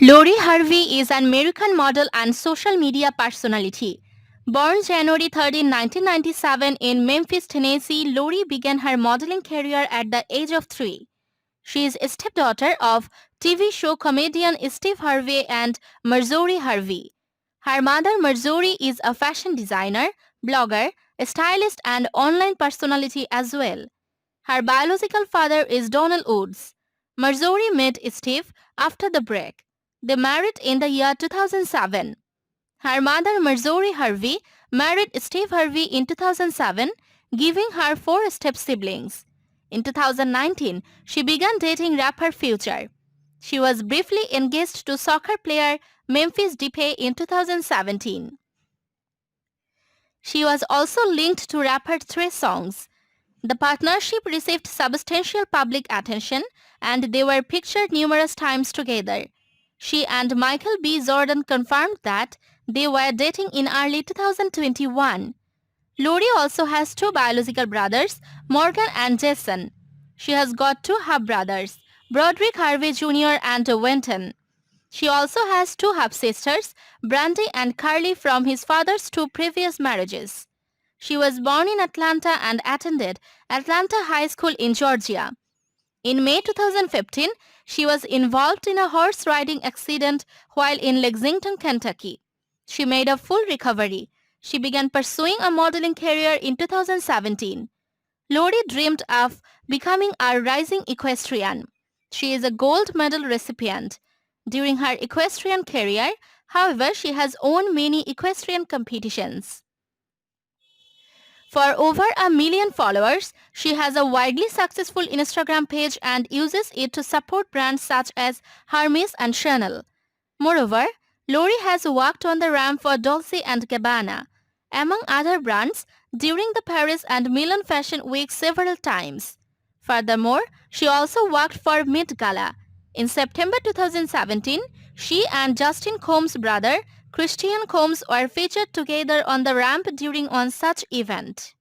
Lori Harvey is an American model and social media personality. Born January 13, 1997 in Memphis, Tennessee, Lori began her modeling career at the age of 3. She is a stepdaughter of TV show comedian Steve Harvey and Marjorie Harvey. Her mother Marjorie is a fashion designer, blogger, stylist and online personality as well. Her biological father is Donald Woods. Marjorie met Steve after the break. They married in the year 2007. Her mother Marjorie Harvey married Steve Harvey in 2007, giving her 4 step-siblings. In 2019, she began dating rapper Future. She was briefly engaged to soccer player Memphis Depay in 2017. She was also linked to rapper Trey Songz. The partnership received substantial public attention and they were pictured numerous times together. She and Michael B. Jordan confirmed that they were dating in early 2021. Lori also has 2 biological brothers, Morgan and Jason. She has got 2 half-brothers, Broderick Harvey Jr. and Wenton. She also has 2 half-sisters, Brandy and Carly from his father's 2 previous marriages. She was born in Atlanta and attended Atlanta High School in Georgia. In May 2015, she was involved in a horse riding accident while in Lexington, Kentucky. She made a full recovery. She began pursuing a modeling career in 2017. Lori dreamed of becoming a rising equestrian. She is a gold medal recipient. During her equestrian career, however, she has won many equestrian competitions. For over 1 million followers, she has a widely successful Instagram page and uses it to support brands such as Hermes and Chanel. Moreover, Lori has worked on the ramp for Dolce & Gabbana, among other brands, during the Paris and Milan Fashion Week several times. Furthermore, she also worked for Met Gala. In September 2017, she and Justin Combs' brother, Christian Combs, were featured together on the ramp during one such event.